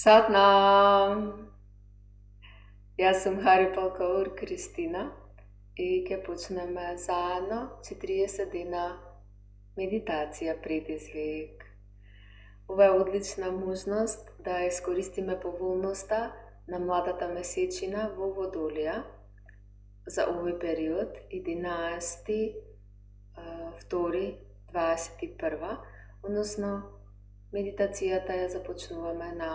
Satnam! Јас сум Харипал Каур Кристина и ќе почнеме заедно 40 дена медитација предизвик. Ова е одлична можност да искористиме поволноста на младата месечина во Водолија за овој период 11, 2, 21, односно медитацијата ја започнуваме на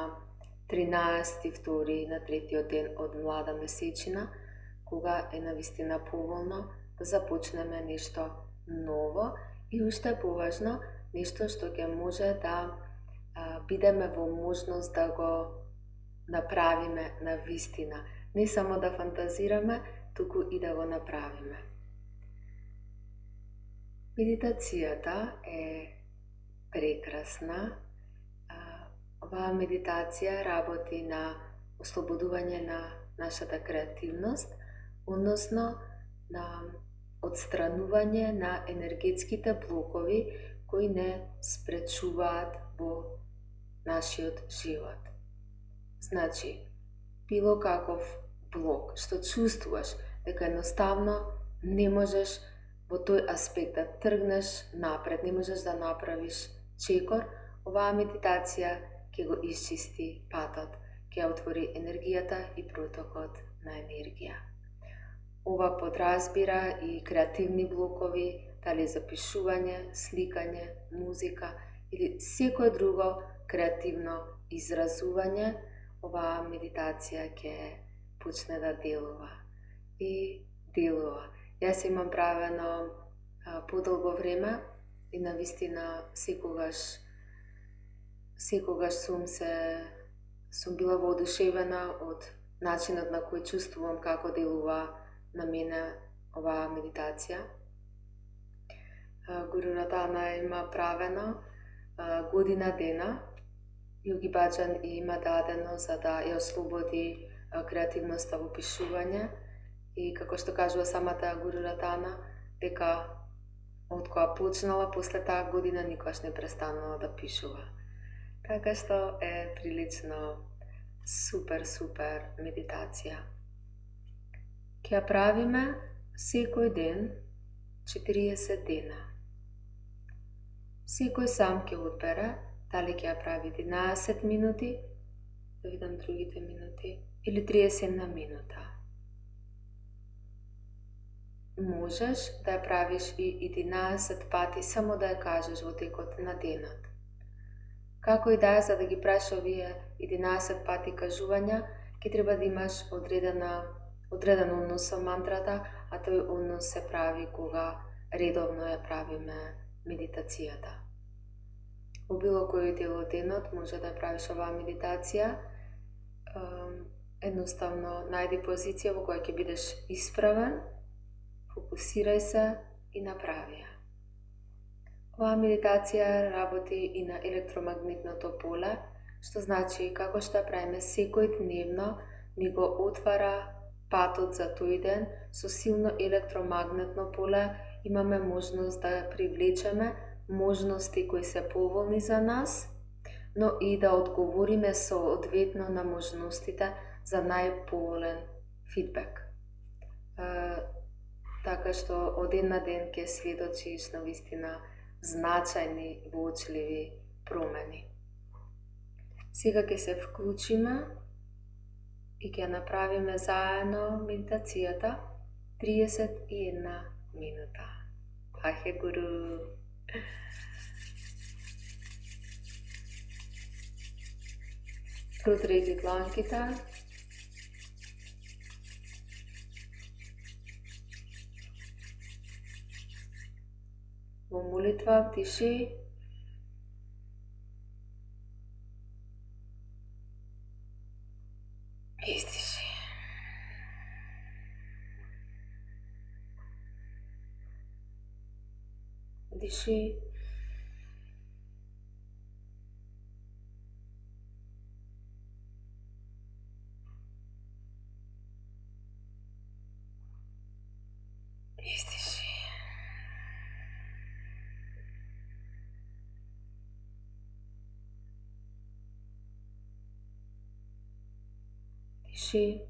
13.2 на третиот ден од млада месечина, кога е навистина поволно да започнеме нешто ново и уште поважно, нешто што ќе може да бидеме во можност да го направиме на вистина. Не само да фантазираме, туку и да го направиме. Медитацијата е прекрасна. Оваа медитација работи на ослободување на нашата креативност, односно на отстранување на енергетските блокови кои не спречуваат во нашиот живот. Значи, било каков блок што чувствуваш дека едноставно не можеш во тој аспект да тргнеш напред, не можеш да направиш чекор, оваа медитација ќе го исчисти патот, ќе отвори енергијата и протокот на енергија. Ова подразбира и креативни блокови, дали запишување, сликање, музика или секое друго креативно изразување, оваа медитација ќе почне да делува. И делува. Јас имам правено подолго време и навистина секогаш сум била воодушевена од начинот на кој чувствувам како делува на мене оваа медитација. Гуру Радана има правено година дена, Јоги Баџан има дадено за да ја ослободи креативноста во пишување и како што кажува самата Гуру Радана, дека од кога почнала после таа година никогаш не престанала да пишува. Така што е прилично супер медитација. Ќе ја правиме секој ден 40 дена. Секој сам ќе одбере дали ќе ја прави 11 минути, да видам другите минути, или 31 минута. Можеш да ја правиш и 11 пати, само да ја кажеш во текот на денот. Како и да е, за да ги правиш овие 11 пати кажувања, ќе треба да имаш одреден однос со мантрата, а тој однос се прави кога редовно ја правиме медитацијата. Во било кој дел од денот може да правиш оваа медитација. Едноставно најди позиција во која ќе бидеш исправен, фокусирај се и направи ја. Оваа медитација работи и на електромагнетното поле, што значи како што ја правиме секој дневно, ни го отвара патот за тој ден. Со силно електромагнетно поле имаме можност да привлечеме можности кои се поволни за нас, но и да одговориме соодветно на можностите за најповолен фидбек. Така што од ден на ден ќе сведочиш на вистина значајни воочливи промени. Сега ќе се вклучиме и ќе направиме заедно медитацијата 31 минута. Ахе гуру! Протреди дланките. Во молитва вдиши. Издиши. Диши. Издиши. Диши.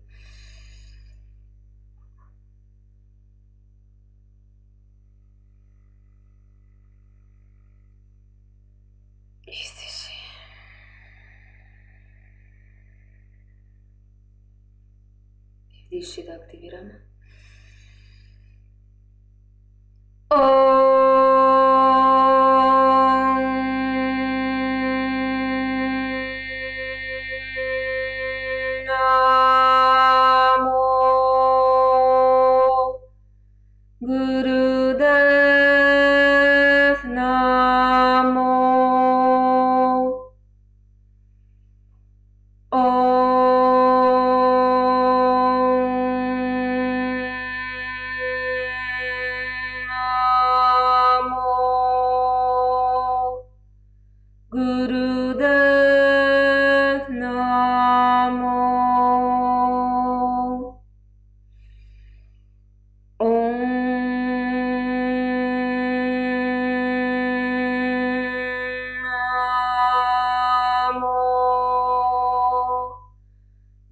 Издиши. Вдиши да активираме. Gurudev Namo. Gurudev Namo. Om Namo.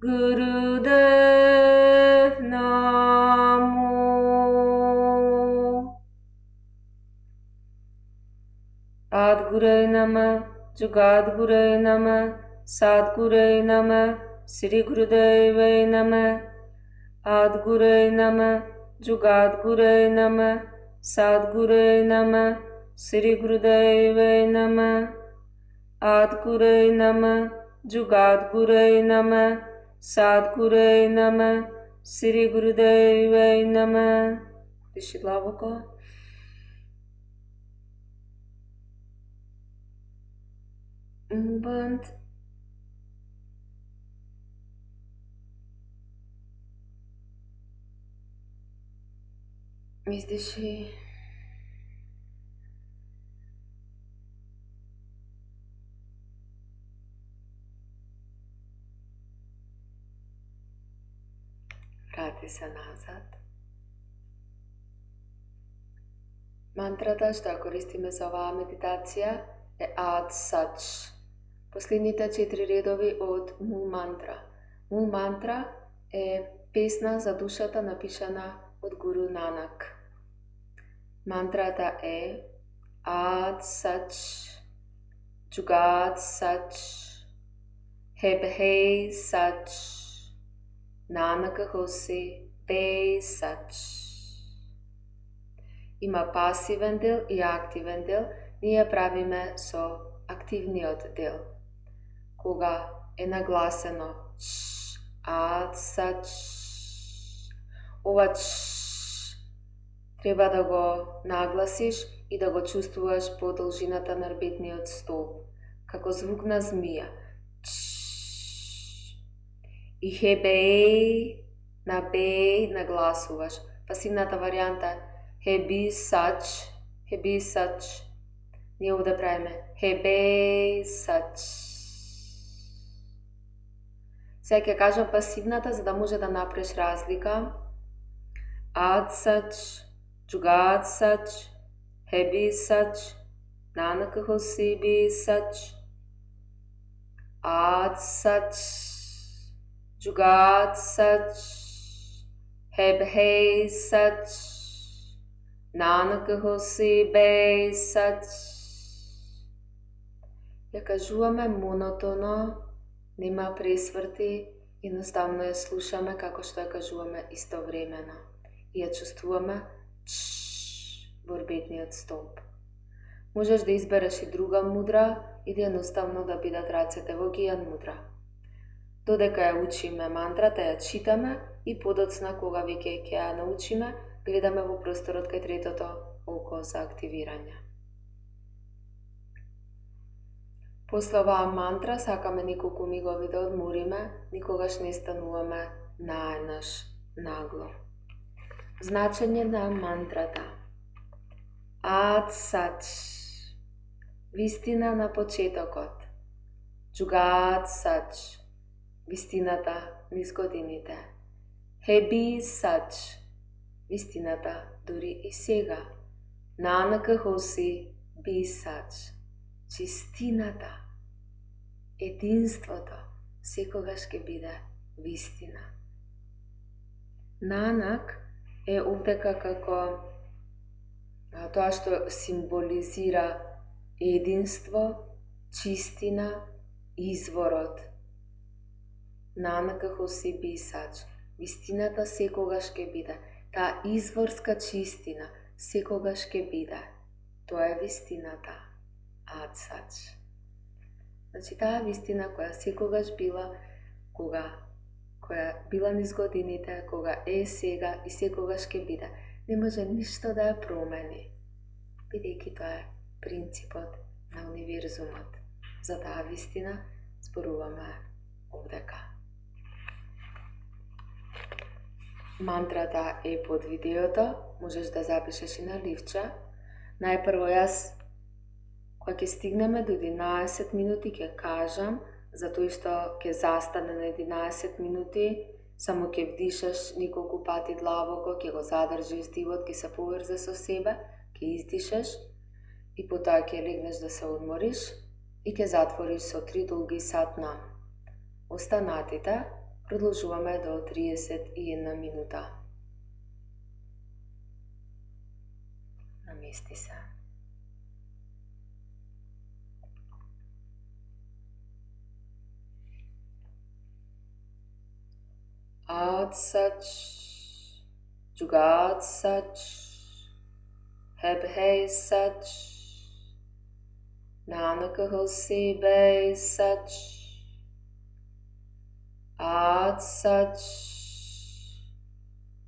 Gurudev Namo. Adgurey Namah, Jugadgurey Namah, Sadgurey Namah, Sri Gurudevai Namah. Adgurey Namah, Jugadgurey Namah, Sadgurey Namah, Sri Gurudevai Namah. Adgurey Namah, Jugadgurey Namah, Sadgurey Namah, Sri Gurudevai Namah. Diši globoko. Band. Izdiši. Vrati se nazad. Mantrata što koristime za ova meditacija je Ad Sach. Последните 4 редови од Мул мантра. Мул мантра е песна за душата напишана од Гуру Нанак. Мантрата е Ad Sach, Jugat Sach, Hebhei Sach, Nanak Hosi Bei Sach. Има пасивен дел и активен дел. Ние правиме со активниот дел. Кога е нагласено Ad Sach, ова треба да го нагласиш и да го чувствуваш по должината на рбетниот столб, како звук на змија. И хебеј на беј нагласуваш. Пасивната варијанта Hebi Sach, Hebi Sach. Ние овде правиме Hebei Sach. Сега ќе кажам пасивната, за да може да направиш разлика. Ad Sach, Jugat Sach, Hebi Sach, Nanak Hosi Bei Sach. Ad Sach, Jugat Sach, Hebhei Sach, Nanak Hosi Bei Sach. Ја кажуваме монотоно, нема пресврти, едноставно ја слушаме како што ја кажуваме истовремено. И ја чувствуваме во рбетниот столб. Можеш да избереш и друга мудра или едноставно да бидат рацете во гијан мудра. Додека ја учиме мантрата, ја читаме и подоцна кога веќе ќе ја научиме, гледаме во просторот кај третото око за активирање. После оваа мантра сакаме неколку мигови да одмориме, никогаш не стануваме наеднаш нагло. Значење на мантрата. Ad Sach. Вистина на почетокот. Jugat Sach. Вистината низ годините. Hebi Sach. Вистината дури и сега. Nanak Hosi Bei Sach. Чистината, единството, секогаш ќе биде вистина. Нанак е овдека како тоа што символизира единство, чистина, изворот. Нанак Хоси Писач. Вистината секогаш ќе биде. Таа изворска чистина секогаш ќе биде. Тоа е вистината. Ацач. Значи таа вистина која секогаш била, која била низ годините, кога е сега и секогаш ќе биде. Не може ништо да ја промени, бидејќи тоа е принципот на универзумот. За таа вистина зборуваме овдека. Мантрата е под видеото, можеш да запишеш и на ливче. Најпрво јас, кога ќе стигнеме до 11 минути, ќе кажам, затоа што ќе застане на 11 минути, само ќе вдишаш неколку пати длабоко, ќе го задржиш дивот, ќе се поврзе со себе, ќе издишеш и потоа ќе легнеш да се одмориш и ќе затвориш со 3 долги сатна. Останатите продолжуваме до 31 минута. Намести се. Ацач, Джугат Сач, Hebhei Сач, Нанак Хоси Бей Сач, Ацач,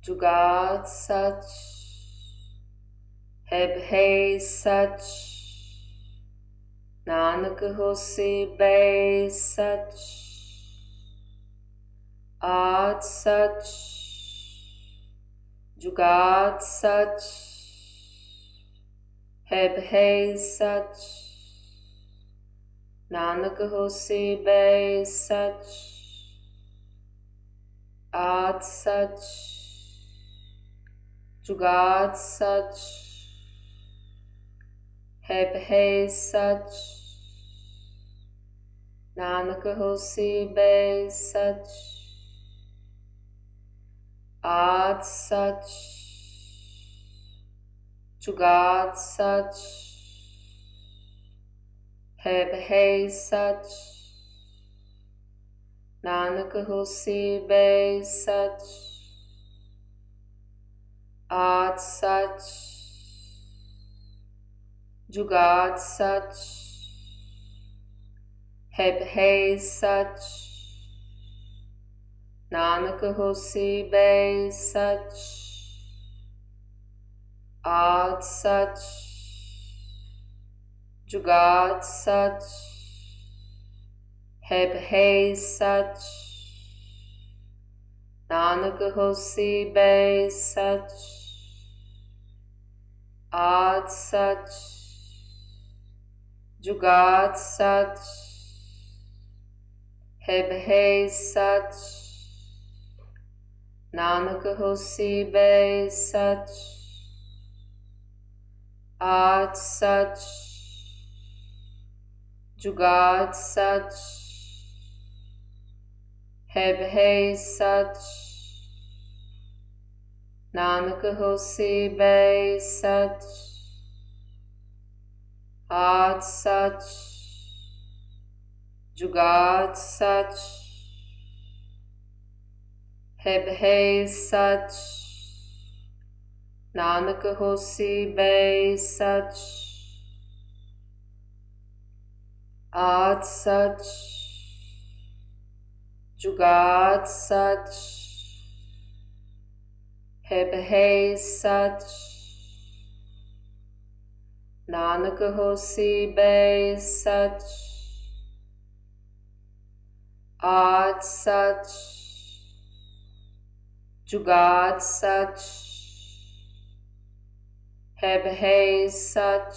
Джугат Сач, Hebhei Сач, Нанак Хоси Бей Сач, Ацач, Джугат Сач, Hebhei Сач, Нанак Хоси Бей Сач, Ацач, Джугат Сач, Hebhei Сач, Нанак Хоси Бей Сач, Ацач, Джугат Сач, Hebhei Сач, Нанак Хоси Бей Сач, Ацач, Джугат Сач, Hebhei Сач, Нанак Хоси Бей Сач, Ацач, Джугат Сач, Hebhei Сач, Нанак Хоси Бей Сач, Ацач, Джугат Сач, Hebhei Сач, Нанак Хоси Бей Сач, Ацач, Джугат Сач, Hebhei Сач, Нанак Хоси Бей Сач, Ацач, Джугат Сач, Hebhei Сач, Нанак Хоси Бей Сач, Ацач, Джугат Сач, Hebhei Сач, Нанак Хоси Бей Сач, Ацач, Джугат Сач, Hebhei Сач,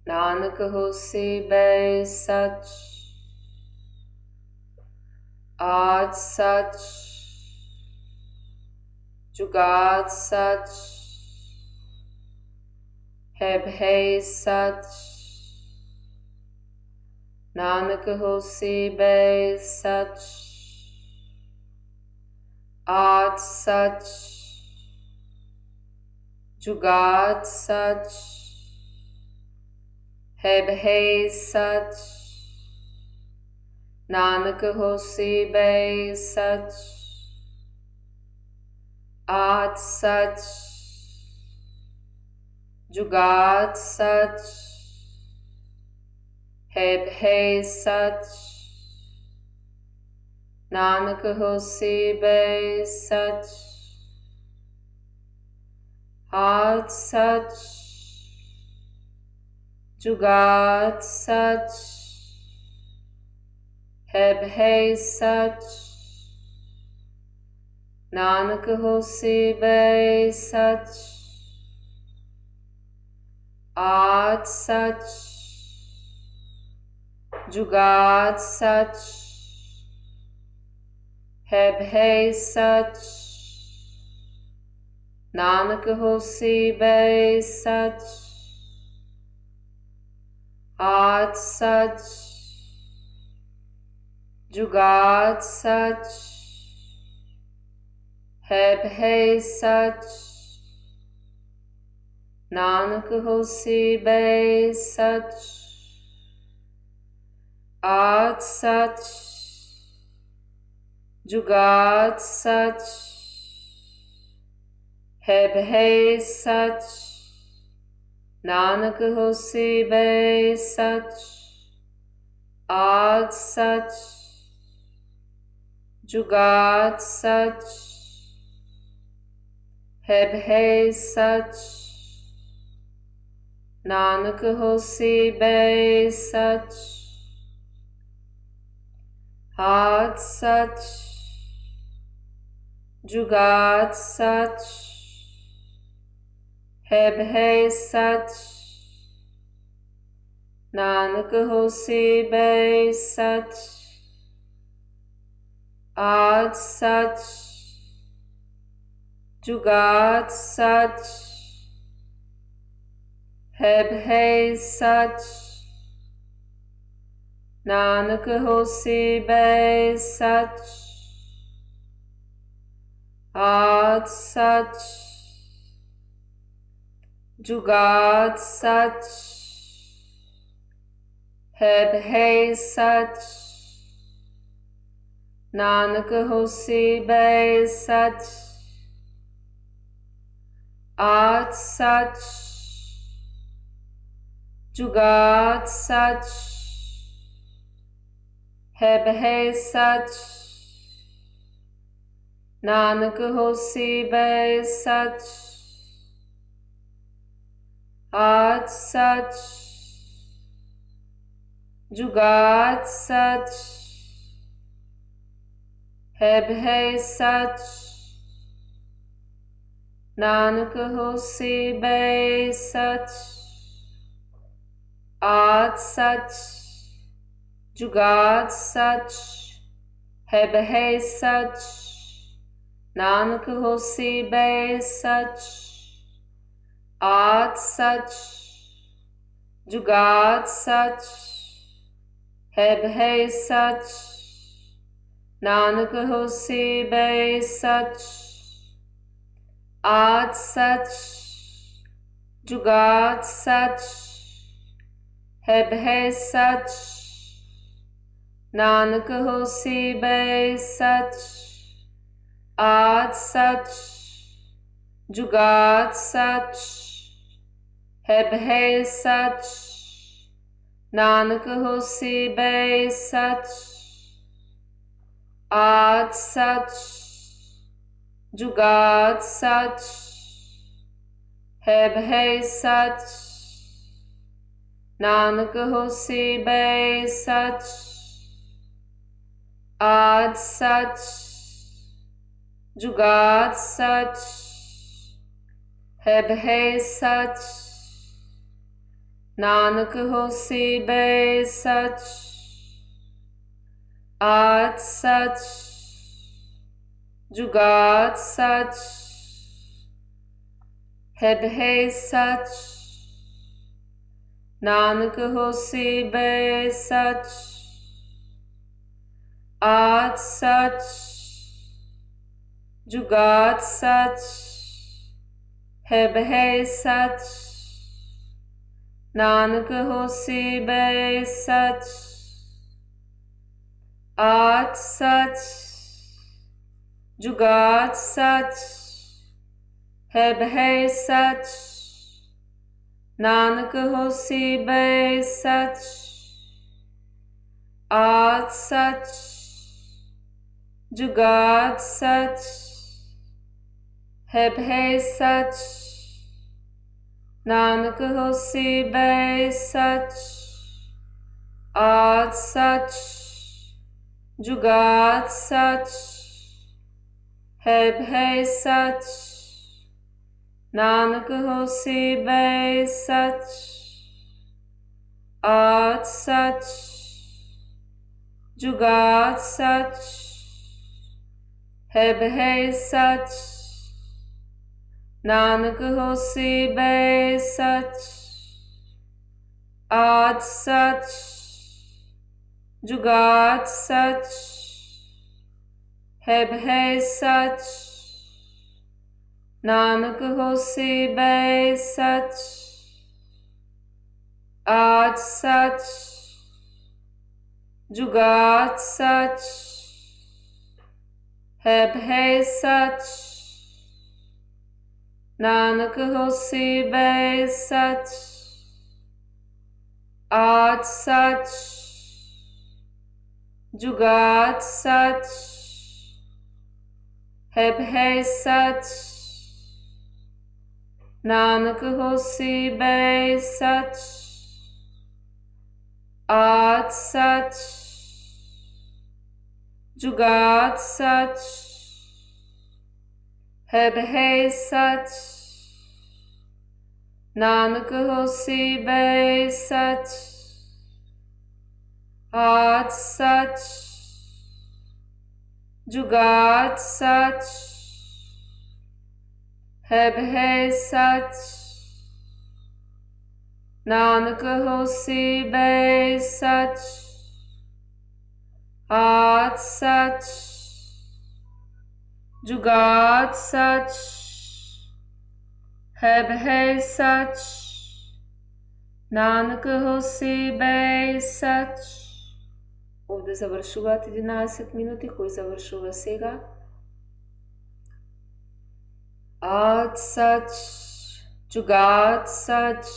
Нанак Хоси Бей Сач, Ацач, Джугат Сач, Hebhei Сач, Nanak ਹੋਸੀ ਬੈ ਸਚ। ਆਦ ਸਚ ਜੁਗਾਦ ਸਚ ਹੈ ਭੈ ਸਚ। ਨਾਨਕ ਹੋਸੀ ਬੈ ਸਚ। ਆਦ ਸਚ ਜੁਗਾਦ ਸਚ ਹੈ ਭੈ ਸਚ। ਨਾਨਕ ਹੋਸੀ ਬੈ ਸਚ। ਆਦ ਸਚ ਜੁਗਾਦ ਸਚ ਹੈ ਭੈ ਸਚ। ਨਾਨਕ ਹੋਸੀ ਬੈ ਸਚ। ਆਦ ਸਚ ਜੁਗਾਦ ਸਚ ਹੈ ਭੈ ਸਚ। ਨਾਨਕ ਹੋਸੀ ਬੈ ਸਚ। ਆਦ ਸਚ ਜੁਗਾਦ ਸਚ ਹੈ ਭੈ ਸਚ। ਨਾਨਕ ਹੋਸੀ ਬੈ ਸਚ। ਆਦ ਸਚ ਜੁਗਾਦ ਸਚ ਹੈ ਭੈ ਸਚ। ਨਾਨਕ ਹੋਸੀ ਬੈ ਸਚ। ਆਦ ਸਚ ਜੁਗਾਦ ਸਚ ਹੈ ਭੈ ਸਚ। ਨਾਨਕ ਹੋਸੀ ਬੈ ਸਚ। ਆਦ ਸਚ ਜੁਗਾਦ ਸਚ ਹੈ ਭੈ ਸਚ। ਨਾਨਕ ਹੋਸੀ ਬੈ ਸਚ। ਆਦ ਸਚ ਜੁਗਾਦ ਸਚ ਹੈ ਭੈ ਸਚ। ਨਾਨਕ ਹੋਸੀ ਬੈ ਸਚ। ਆਦ ਸਚ ਜੁਗਾਦ ਸਚ ਹੈ ਭੈ ਸਚ। ਨਾਨਕ ਹੋਸੀ ਬੈ ਸਚ। ਆਦ ਸਚ ਜੁਗਾਦ ਸਚ ਹੈ ਭੈ ਸਚ। ਨਾਨਕ ਹੋਸੀ ਬੈ ਸਚ। ਆਦ ਸਚ ਜੁਗਾਦ ਸਚ ਹੈ ਭੈ ਸਚ। ਨਾਨਕ ਹੋਸੀ ਬੈ ਸਚ। ਆਦ ਸਚ ਜੁਗਾਦ ਸਚ ਹੈ ਭੈ ਸਚ। ਨਾਨਕ ਹੋਸੀ ਬੈ ਸਚ। ਆਦ ਸਚ ਜੁਗਾਦ ਸਚ ਹੈ ਭੈ ਸਚ। ਨਾਨਕ ਹੋਸੀ ਬੈ ਸਚ। ਆਦ ਸਚ ਜੁਗਾਦ ਸਚ ਹੈ ਭੈ ਸਚ। ਨਾਨਕ ਹੋਸੀ ਬੈ ਸਚ। ਆਦ ਸਚ ਜੁਗਾਦ ਸਚ ਹੈ ਭੈ ਸਚ। ਨਾਨਕ ਹੋਸੀ ਬੈ ਸਚ। ਆਦ ਸਚ ਜੁਗਾਦ ਸਚ ਹੈ ਭੈ ਸਚ। ਨਾਨਕ ਹੋਸੀ ਬੈ ਸਚ। ਆਦ ਸਚ ਜੁਗਾਦ ਸਚ ਹੈ ਭੈ ਸਚ। ਨਾਨਕ ਹੋਸੀ ਬੈ ਸਚ। ਆਦ ਸਚ ਜੁਗਾਦ ਸਚ ਹੈ ਭੈ ਸਚ। ਨਾਨਕ ਹੋਸੀ ਬੈ ਸਚ। ਆਦਿ ਸੱਚ ਜੁਗਾਦ ਸੱਚ ਹੈ ਬਹਿ ਸੱਚ ਨਾਨਕ ਹੋਸੀ ਬੈ ਸੱਚ ਆਦਿ ਸੱਚ ਜੁਗਾਦ ਸੱਚ ਹੈ ਬਹਿ ਸੱਚ ਨਾਨਕ ਹੋਸੀ ਬੈ ਸੱਚ ਆਦਿ ਸੱਚ ਜੁਗਾਦ ਸੱਚ ਹੈ ਬਹਿ ਸੱਚ ਨਾਨਕ ਹੋਸੀ ਬੈ ਸੱਚ ਆਦਿ ਸੱਚ ਜੁਗਾਦ ਸੱਚ ਹੈ ਬਹਿ ਸੱਚ ਨਾਨਕ ਹੋਸੀ ਬੈ ਸੱਚ ਆਦਿ ਸੱਚ ਜੁਗਾਦ ਸੱਚ ਹੈ ਬਹਿ ਸੱਚ ਨਾਨਕ ਹੋਸੀ ਬੈ ਸੱਚ ਆਦਿ ਸੱਚ ਜੁਗਾਦ ਸੱਚ ਹੈ ਬਹਿ ਸੱਚ ਨਾਨਕ ਹੋਸੀ ਬੈ ਸੱਚ ਆਦਿ ਸੱਚ ਜੁਗਾਦ ਸੱਚ ਹੈ ਬਹਿ ਸੱਚ ਨਾਨਕ ਹੋਸੀ ਬੈ ਸੱਚ ਆਦਿ ਸੱਚ ਜੁਗਾਦ ਸੱਚ ਹੈ ਬਹਿ ਸੱਚ ਨਾਨਕ ਹੋਸੀ ਬੈ ਸੱਚ ਆਦਿ ਸੱਚ ਜੁਗਾਦ ਸੱਚ ਹੈ ਬਹਿ ਸੱਚ ਨਾਨਕ ਹੋਸੀ ਬੈ ਸੱਚ ਆਦਿ ਸੱਚ ਜੁਗਾਦ ਸੱਚ ਹੈ ਬਹਿ ਸੱਚ ਨਾਨਕ ਹੋਸੀ ਬੈ ਸੱਚ ਆਦਿ ਸੱਚ ਜੁਗਾਦ ਸੱਚ ਹੈ ਬਹਿ ਸੱਚ ਨਾਨਕ ਹੋਸੀ ਬੈ ਸੱਚ. Ovdje završavate 11 minuti koji završava sega. Ad sach, jugat sach,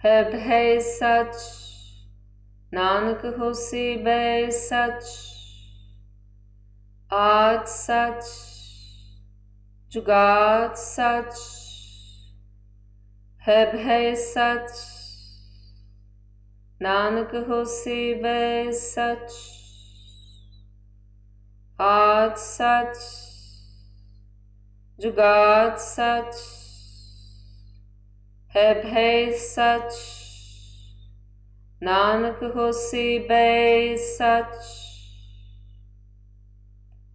है भय सच, नानक होसी भय सच, आद सच, जुगाद सच, है भय सच, नानक होसी भय सच, आद सच, जुगाद सच, है भय सच, नानक होसी भय सच,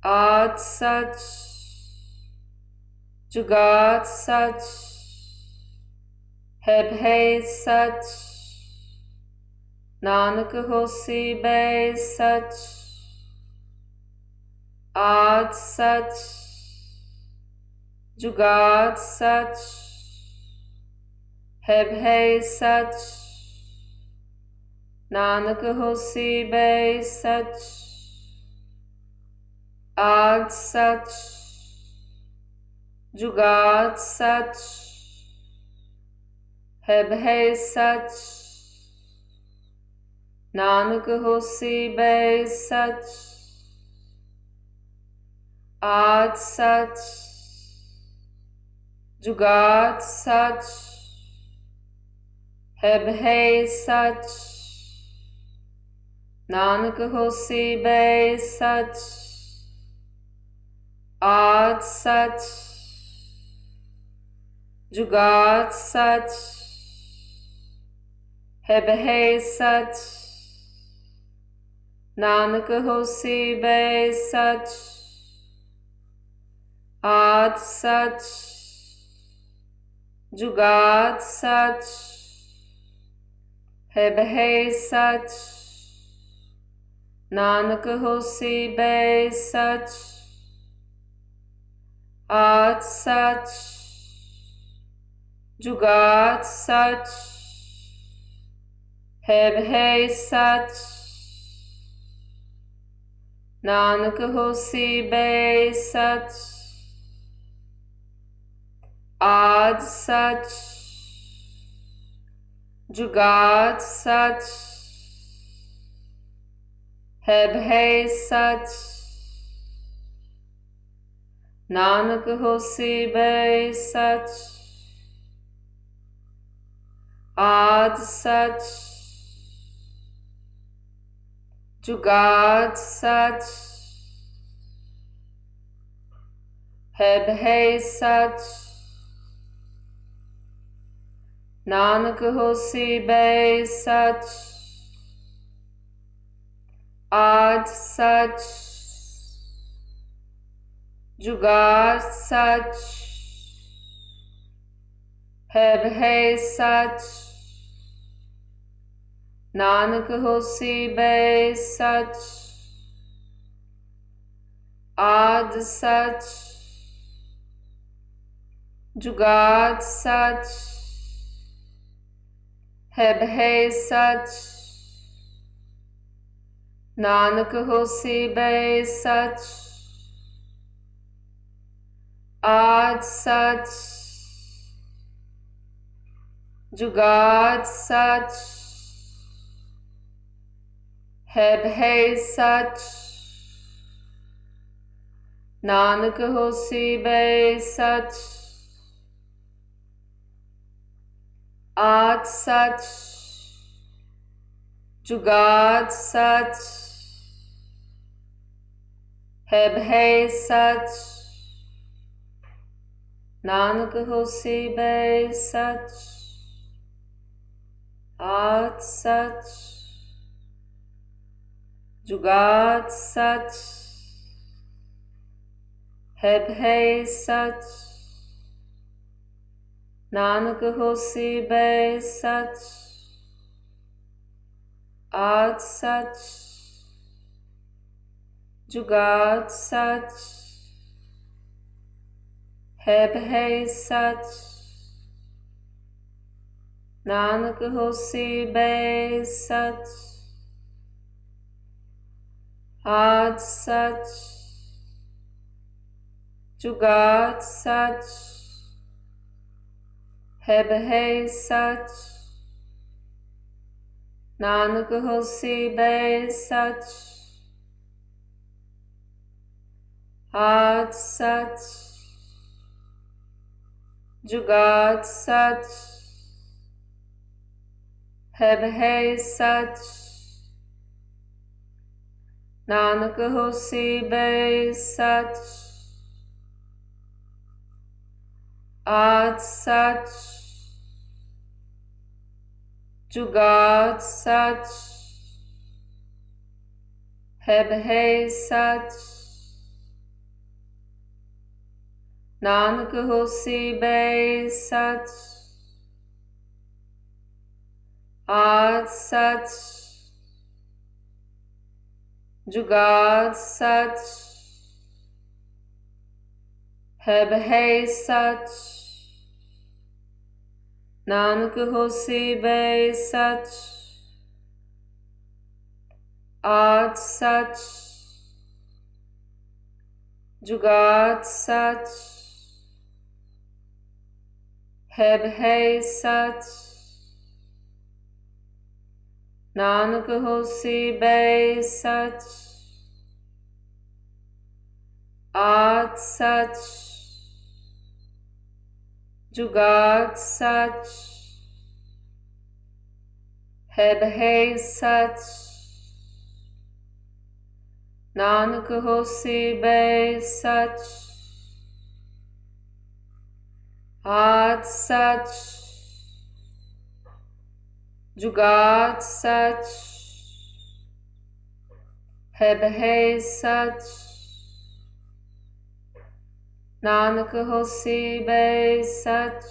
आद सच, जुगाद सच, है भय सच, नानक होसी भय सच, आद सच, जुगाद सच, है भय सच, नानक होसी भय सच, आद सच, जुगाद सच, है भय सच, नानक होसी भय सच, आद सच, जुगाद सच, है भय सच, नानक होसी भय सच, आद सच, जुगाद सच, है भय सच, नानक होसी भय सच, आद सच, जुगाद सच, है भय सच, ਨਾਨਕ ਹੋਸੀ ਬੈ ਸਚ, ਆਦ ਸਚ, ਜੁਗਾਦ ਸਚ, ਹੈ ਭੈ ਸਚ। ਨਾਨਕ ਹੋਸੀ ਬੈ ਸਚ, ਆਦ ਸਚ, ਜੁਗਾਦ ਸਚ, ਹੈ ਭੈ ਸਚ। ਨਾਨਕ ਹੋਸੀ ਬੈ ਸਚ, ਆਦ ਸਚ, ਜੁਗਾਦ ਸਚ, ਹੈ ਭੈ ਸਚ। ਨਾਨਕ ਹੋਸੀ ਬੈ ਸਚ, ਆਦ ਸਚ, ਜੁਗਾਦ ਸਚ, ਹੈ ਭੈ ਸਚ। ਨਾਨਕ ਹੋਸੀ ਬੈ ਸਚ, ਆਦ ਸਚ, ਜੁਗਾਦ ਸਚ, ਹੈ ਭੈ ਸਚ। ਨਾਨਕ ਹੋਸੀ ਬੈ ਸਚ, ਆਦ ਸਚ, ਜੁਗਾਦ ਸਚ, ਹੈ ਭੈ ਸਚ। ਨਾਨਕ ਹੋਸੀ ਬੈ ਸਚ, ਆਦ ਸਚ, ਜੁਗਾਦ ਸਚ, ਹੈ ਭੈ ਸਚ। ਨਾਨਕ ਹੋਸੀ ਬੈ ਸਚ, ਆਦ ਸਚ, ਜੁਗਾਦ ਸਚ, ਹੈ ਭੈ ਸਚ। ਨਾਨਕ ਹੋਸੀ ਬੈ ਸਚ, ਆਦ ਸਚ, ਜੁਗਾਦ ਸਚ, ਹੈ ਭੈ ਸਚ। ਨਾਨਕ ਹੋਸੀ ਬੈ ਸਚ, ਆਦ ਸਚ, ਜੁਗਾਦ ਸਚ, ਹੈ ਭੈ ਸਚ। ਨਾਨਕ ਹੋਸੀ ਬੈ ਸਚ, ਆਦ ਸਚ, ਜੁਗਾਦ ਸਚ, ਹੈ ਭੈ ਸਚ। ਨਾਨਕ ਹੋਸੀ ਬੈ ਸਚ, ਆਦ ਸਚ, ਜੁਗਾਦ ਸਚ, ਹੈ ਭੈ ਸਚ। ਨਾਨਕ ਹੋਸੀ ਬੈ ਸਚ, ਆਦ ਸਚ, ਜੁਗਾਦ ਸਚ, ਹੈ ਭੈ ਸਚ। ਨਾਨਕ ਹੋਸੀ ਬੈ ਸਚ, ਆਦ ਸਚ, ਜੁਗਾਦ ਸਚ, ਹੈ ਭੈ ਸਚ। ਨਾਨਕ ਹੋਸੀ ਬੈ ਸਚ, ਆਦ ਸਚ, ਜੁਗਾਦ ਸਚ, ਹੈ ਭੈ ਸਚ। ਨਾਨਕ ਹੋਸੀ ਬੈ ਸਚ, ਆਦ ਸਚ, ਜੁਗਾਦ ਸਚ, ਹੈ ਭੈ ਸਚ। ਨਾਨਕ ਹੋਸੀ ਬੈ ਸਚ,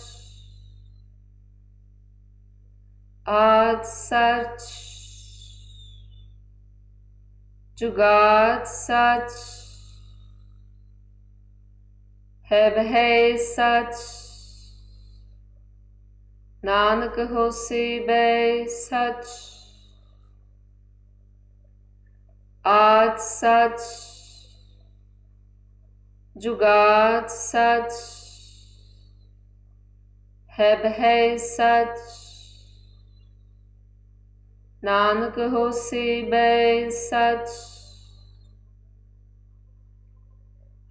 ਆਦ ਸਚ, ਜੁਗਾਦ ਸੱਚ, ਹੈ ਭੈ ਸੱਚ, ਨਾਨਕ ਹੋਸੀ ਬੈ ਸੱਚ, ਆਦਿ ਸੱਚ, ਜੁਗਾਦ ਸੱਚ, ਹੈ ਭੈ ਸੱਚ, ਨਾਨਕ ਹੋਸੀ ਬੈ ਸੱਚ,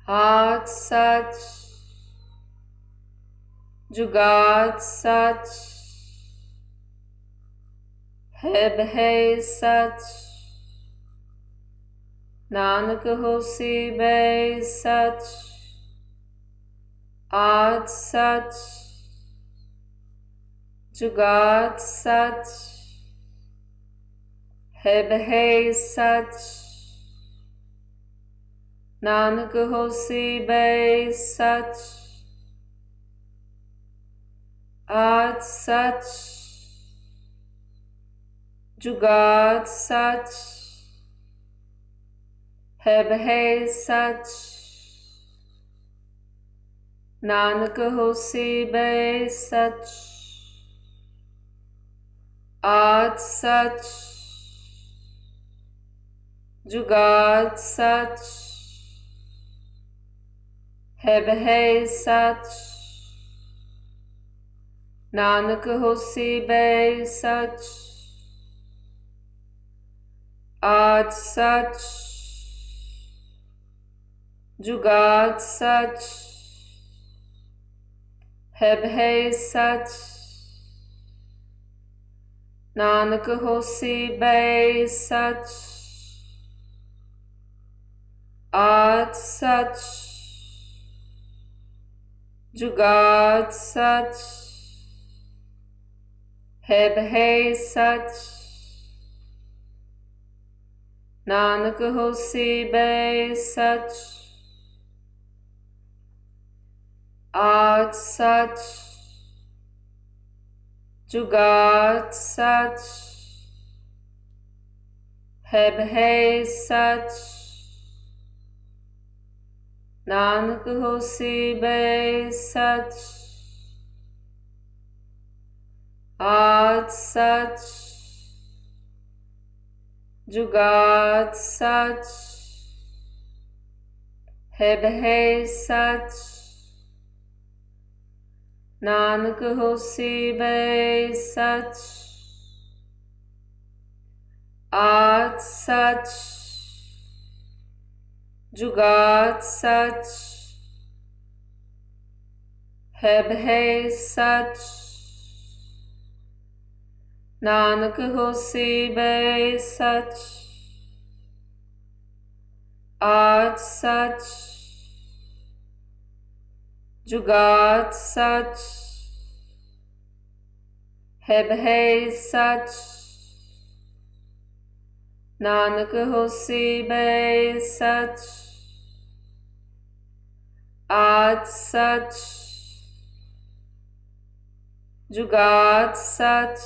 ਆਦਿ ਸੱਚ, ਜੁਗਾਦ ਸੱਚ, ਹੈ ਭੈ ਸੱਚ, ਨਾਨਕ ਹੋਸੀ ਬੈ ਸੱਚ, ਆਦਿ ਸੱਚ, ਜੁਗਾਦ ਸੱਚ, ਹੈ ਭੈ ਸੱਚ, ਨਾਨਕ ਹੋਸੀ ਬੈ ਸੱਚ, ਆਦਿ ਸੱਚ, ਜੁਗਾਦ ਸੱਚ, ਹੈ ਭੈ ਸੱਚ, ਨਾਨਕ ਹੋਸੀ ਬੈ ਸੱਚ, ਆਦਿ ਸੱਚ, ਜੁਗਾਦ ਸੱਚ, ਹੈ ਭੈ ਸੱਚ, ਨਾਨਕ ਹੋਸੀ ਬੈ ਸੱਚ, ਆਦਿ ਸੱਚ, ਜੁਗਾਦ ਸੱਚ, ਹੈ ਭੈ ਸੱਚ, ਨਾਨਕ ਹੋਸੀ ਬੈ ਸੱਚ, ਆਦਿ ਸੱਚ, ਜੁਗਾਦ ਸੱਚ, ਹੈ ਭੈ ਸੱਚ, ਨਾਨਕ ਹੋਸੀ ਬੈ ਸੱਚ, ਆਦਿ ਸੱਚ, ਜੁਗਾਦ ਸੱਚ, ਹੈ ਭੈ ਸੱਚ, ਨਾਨਕ ਹੋਸੀ ਬੈ ਸੱਚ, ਆਦਿ ਸੱਚ, ਜੁਗਾਦ ਸੱਚ, ਹੈ ਭੈ ਸੱਚ, ਨਾਨਕ ਹੋਸੀ ਬੈ ਸੱਚ, ਆਦਿ ਸੱਚ, ਜੁਗਾਦ ਸੱਚ, ਹੈ ਭੈ ਸੱਚ, ਨਾਨਕ ਹੋਸੀ ਬੈ ਸੱਚ, ਆਦਿ ਸੱਚ, ਜੁਗਾਦ ਸੱਚ, ਹੈ ਭੈ ਸੱਚ, ਨਾਨਕ ਹੋਸੀ ਬੈ ਸੱਚ, ਆਦਿ ਸੱਚ, ਜੁਗਾਦ ਸੱਚ,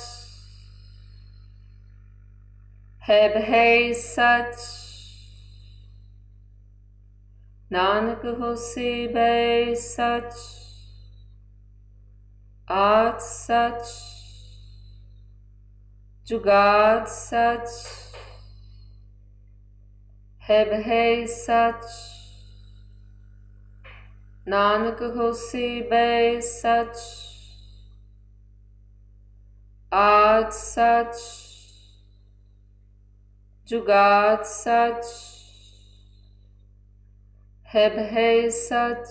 ਹੈ ਭੈ ਸੱਚ, ਨਾਨਕ ਹੋਸੀ ਬੈ ਸੱਚ, ਆਦਿ ਸੱਚ, ਜੁਗਾਦ ਸੱਚ, ਹੈ ਭੈ ਸੱਚ, ਨਾਨਕ ਹੋਸੀ ਬੈ ਸੱਚ, ਆਦਿ ਸੱਚ, ਜੁਗਾਦ ਸੱਚ, ਹੈ ਭੈ ਸੱਚ,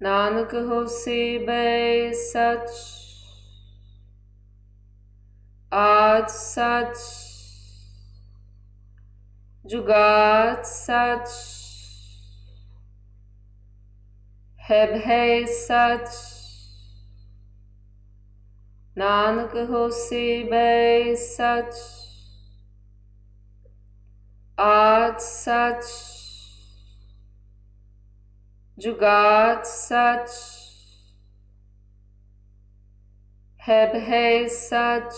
ਨਾਨਕ ਹੋਸੀ ਬੈ ਸੱਚ, ਆਦਿ ਸੱਚ, ਜੁਗਾਦ ਸੱਚ, ਹੈ ਭੈ ਸੱਚ, ਨਾਨਕ ਹੋਸੀ ਬੈ ਸੱਚ, ਆਦਿ ਸੱਚ, ਜੁਗਾਦ ਸੱਚ, ਹੈ ਭੈ ਸੱਚ,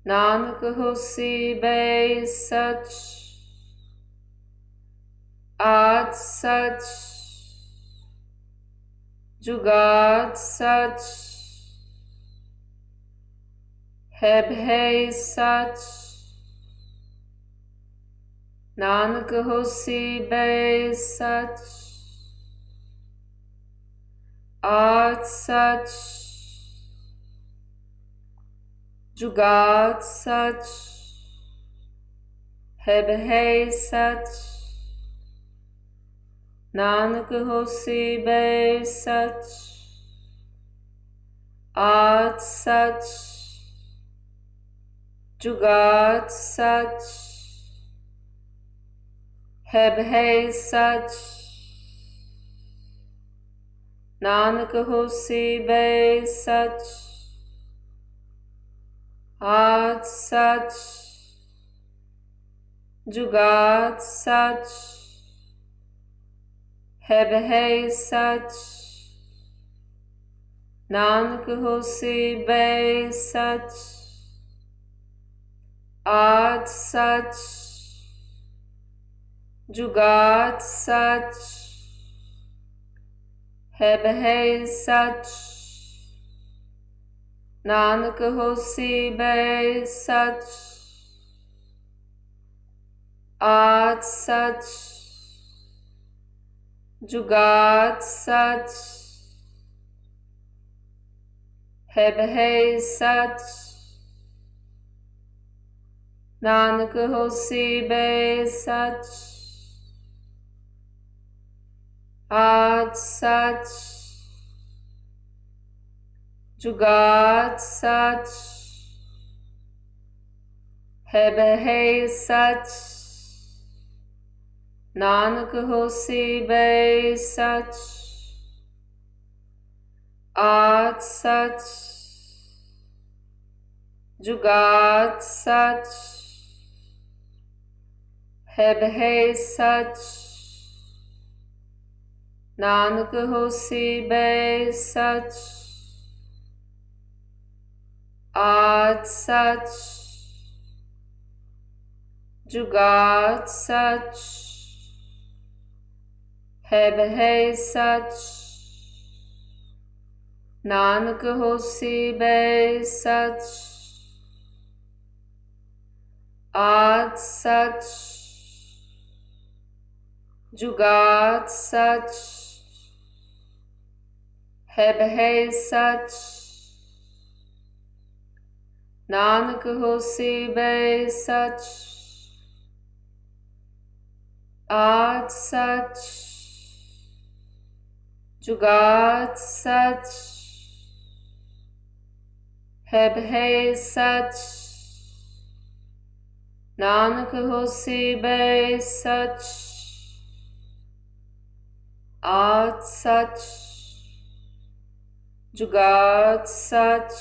ਨਾਨਕ ਹੋਸੀ ਬੈ ਸਚ, ਆਦ ਸਚ, ਜੁਗਾਦ ਸਚ, ਹੈ ਭੈ ਸਚ। ਨਾਨਕ ਹੋਸੀ ਬੈ ਸਚ, ਆਦ ਸਚ, ਜੁਗਾਦ ਸਚ, ਹੈ ਭੈ ਸਚ। ਨਾਨਕ ਹੋਸੀ ਬੈ ਸਚ, ਆਦ ਸਚ, ਜੁਗਾਦ ਸਚ, ਹੈ ਭੈ ਸਚ। ਨਾਨਕ ਹੋਸੀ ਬੈ ਸਚ, ਆਦ ਸਚ, ਜੁਗਾਦ ਸਚ, ਹੈ ਭੈ ਸਚ। ਨਾਨਕ ਹੋਸੀ ਬੈ ਸਚ, ਆਦ ਸਚ, ਜੁਗਾਦ ਸਚ, ਹੈ ਭੈ ਸਚ। ਨਾਨਕ ਹੋਸੀ ਬੈ ਸਚ, ਆਦ ਸਚ, ਜੁਗਾਦ ਸਚ, ਹੈ ਭੈ ਸਚ। ਨਾਨਕ ਹੋਸੀ ਬੈ ਸਚ, ਆਦ ਸਚ, ਜੁਗਾਦ ਸਚ, ਹੈ ਭੈ ਸਚ। ਨਾਨਕ ਹੋਸੀ ਬੈ ਸਚ, ਆਦ ਸਚ, ਜੁਗਾਦ ਸਚ, ਹੈ ਭੈ ਸਚ। ਨਾਨਕ ਹੋਸੀ ਬੈ ਸਚ, ਆਦ ਸਚ, ਜੁਗਾਦ ਸਚ, ਹੈ ਭੈ ਸਚ। ਨਾਨਕ ਹੋਸੀ ਬੈ ਸਚ, ਆਦ ਸਚ, ਜੁਗਾਦ ਸਚ, ਹੈ ਭੈ ਸਚ। ਨਾਨਕ ਹੋਸੀ ਬੈ ਸਚ, ਆਦ ਸਚ, ਜੁਗਾਦ ਸਚ, ਹੈ ਭੈ ਸਚ। ਨਾਨਕ ਹੋਸੀ ਬੈ ਸਚ, ਆਦ ਸਚ, ਜੁਗਾਦ ਸਚ, ਹੈ ਭੈ ਸਚ। ਨਾਨਕ ਹੋਸੀ ਬੈ ਸਚ, ਆਦ ਸਚ, ਜੁਗਾਦ ਸਚ,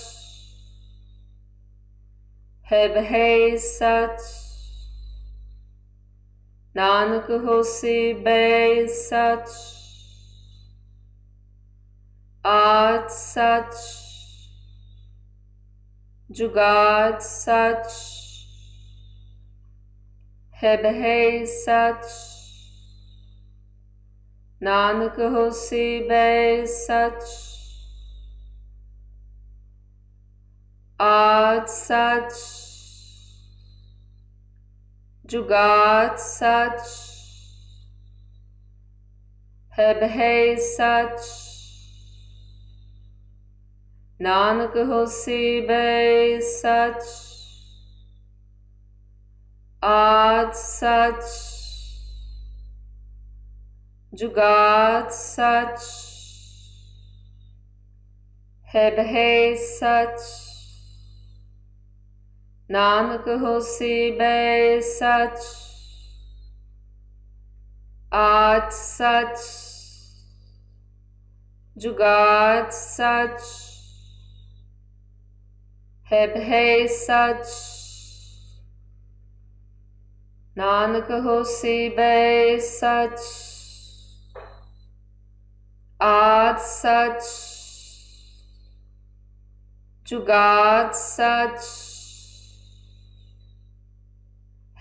ਹੈ ਭੈ ਸਚ। ਨਾਨਕ ਹੋਸੀ ਬੈ ਸਚ, ਆਦ ਸਚ, ਜੁਗਾਦ ਸਚ, ਹੈ ਭੈ ਸਚ। ਨਾਨਕ ਹੋਸੀ ਬੈ ਸਚ, ਆਦ ਸਚ, ਜੁਗਾਦ ਸਚ, ਹੈ ਭੈ ਸਚ। ਨਾਨਕ ਹੋਸੀ ਬੈ ਸਚ, ਆਦ ਸਚ, ਜੁਗਾਦ ਸਚ, ਹੈ ਭੈ ਸਚ। ਨਾਨਕ ਹੋਸੀ ਬੈ ਸਚ, ਆਦ ਸਚ, ਜੁਗਾਦ ਸਚ, ਹੈ ਭੈ ਸਚ। ਨਾਨਕ ਹੋਸੀ ਬੈ ਸਚ, ਆਦ ਸਚ, ਜੁਗਾਦ ਸਚ, ਹੈ ਭੈ ਸਚ। ਨਾਨਕ ਹੋਸੀ ਬੈ ਸਚ, ਆਦ ਸਚ, ਹੈ ਭੈ ਸਚ। ਨਾਨਕ ਹੋਸੀ ਬੈ ਸਚ, ਆਦ ਸਚ, ਜੁਗਾਦ ਸਚ, ਹੈ ਭੈ ਸਚ। ਨਾਨਕ ਹੋਸੀ ਬੈ ਸਚ, ਆਦ ਸਚ, ਜੁਗਾਦ ਸਚ,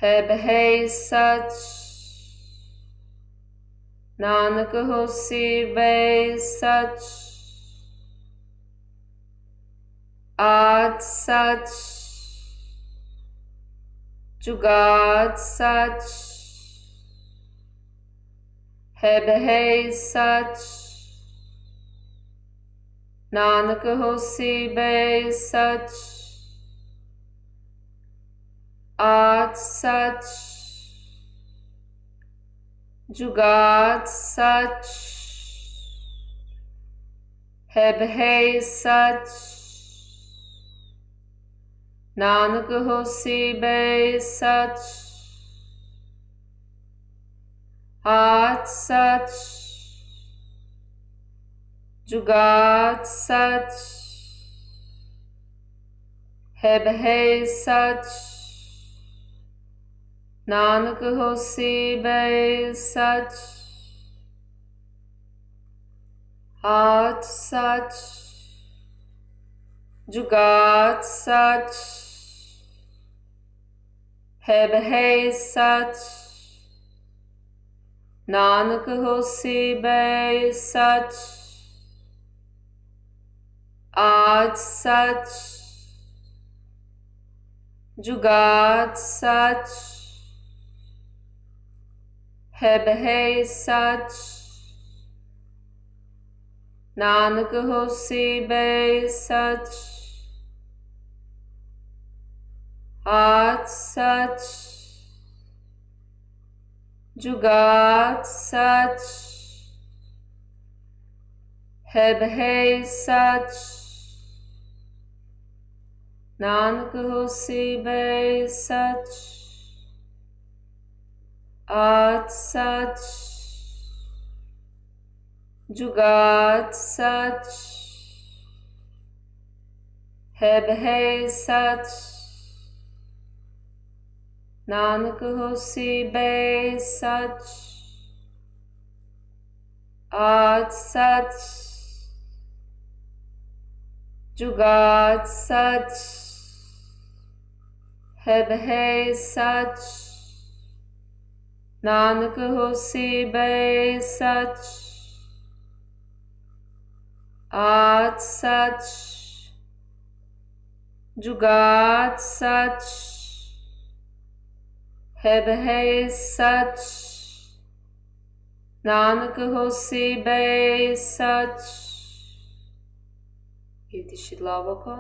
है बहै सच, नानक होसी बै सच, आद सच, जुगाद सच, है बहै सच, नानक होसी बै सच, आद सच, जुगाद सच, है बहै सच, नानक होसी बै सच, आद सच, जुगाद सच, है बहै सच, नानक होसी बै सच, आद सच, जुगाद सच, है बहै सच, नानक होसी बै सच, आद सच, जुगाद सच, है बहै सच, नानक होसी बै सच, आद सच, जुगाद सच, है बहै सच, नानक होसी बै सच, आद सच, जुगाद सच, है बहै सच, नानक होसी बै सच, आद सच, जुगाद सच, है बहै सच, नानक होसी बै सच, आद सच, जुगाद सच, है बहै सच, नानक होसी बै सच. I utiši dlaboko.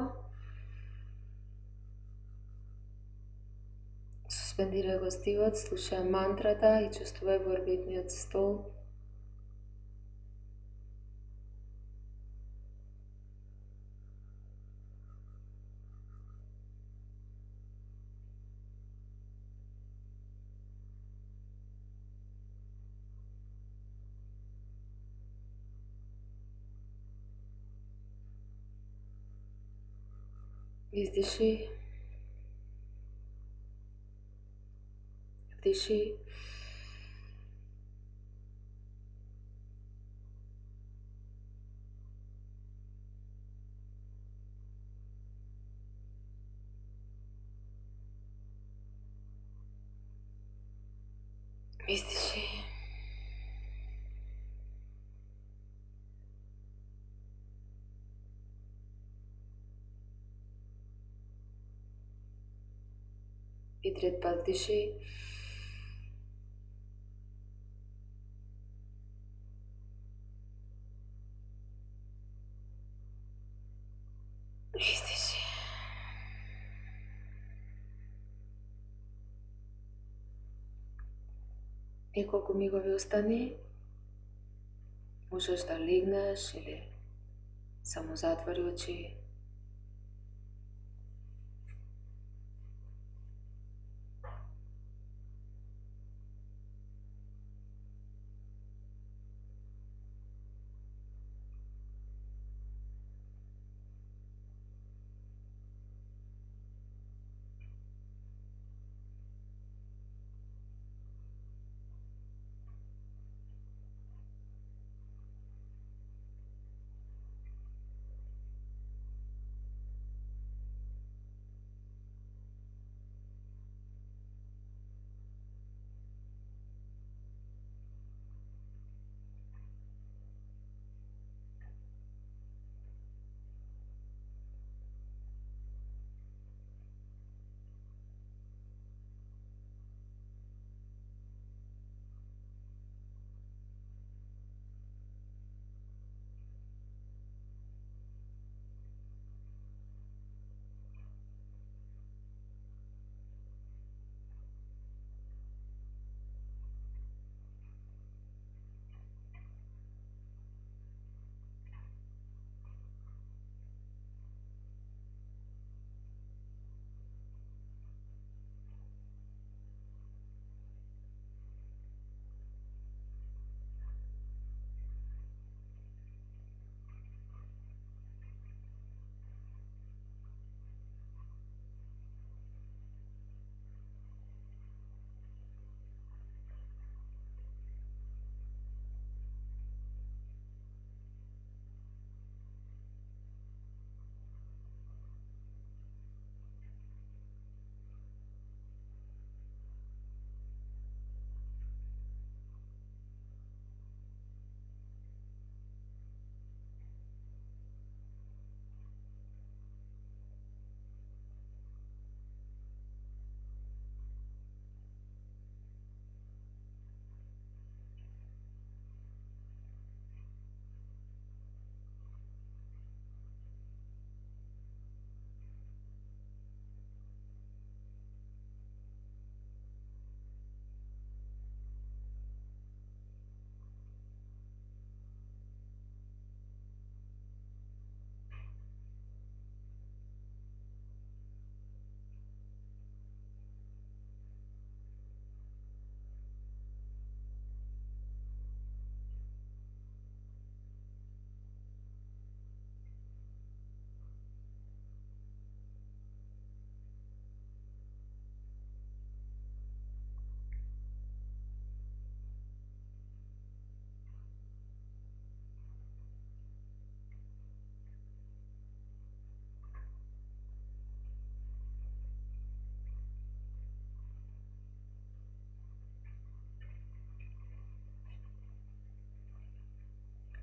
Suspendирай гостивот, слушај мантрата и чувствувај го орбитниот стол. Издиши. Вдиши. Издиши. И трет пат вдиши. Издиши. Неколку мигови остани. Можеш да легнеш или само затвори очи.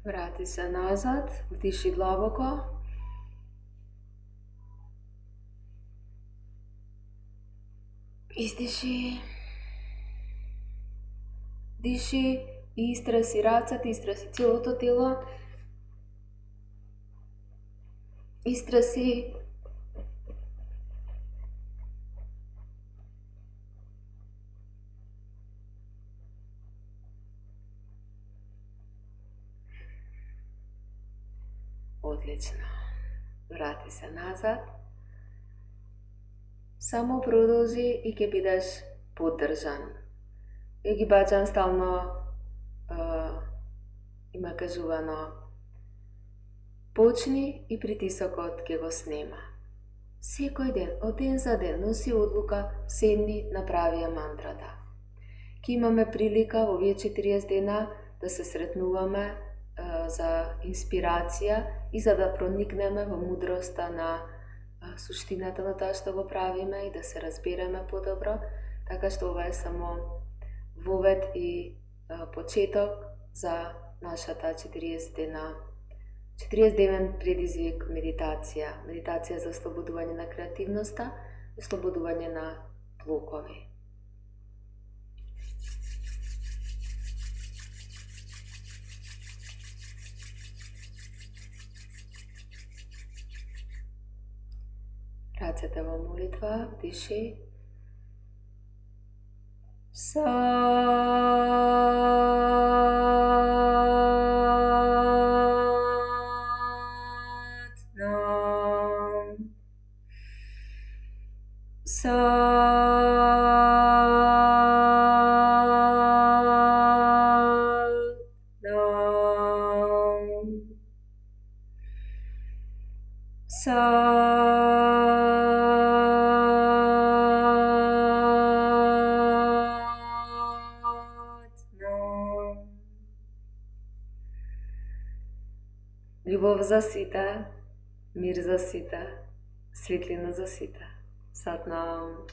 Vrati se nazad, vdiši globoko. Izdiši. Diši i istresi racet, istresi cijelo to tijelo. Istresi. Odlično. Vrati se nazad. Samo produži i che budeš podržan. Jogi Bhajan stalno ima kažuvano: počni i pritisokot, ki go snema. Sekoj den, od den za den nosi odluka, sedni, napravi mantrata. Ki imаме прилика во овие 40 дена да се сретнуваме за инспирација и за да проникнеме во мудроста на суштината на тоа што го правиме и да се разбереме подобро, така што ова е само вовед и почеток за нашата 40-дневен предизвик медитација. Медитација за ослободување на креативноста, ослободување на блокови. Рацете во молитва, диши. Љубов за сите, мир за сите, светлина за сите. Сатнам.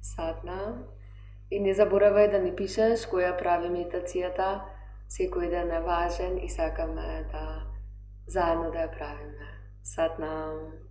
Сатнам. И не заборавај да ни пишеш која прави медитацијата. Секој ден е важен и сакаме да заедно да ја правиме. Сатнам.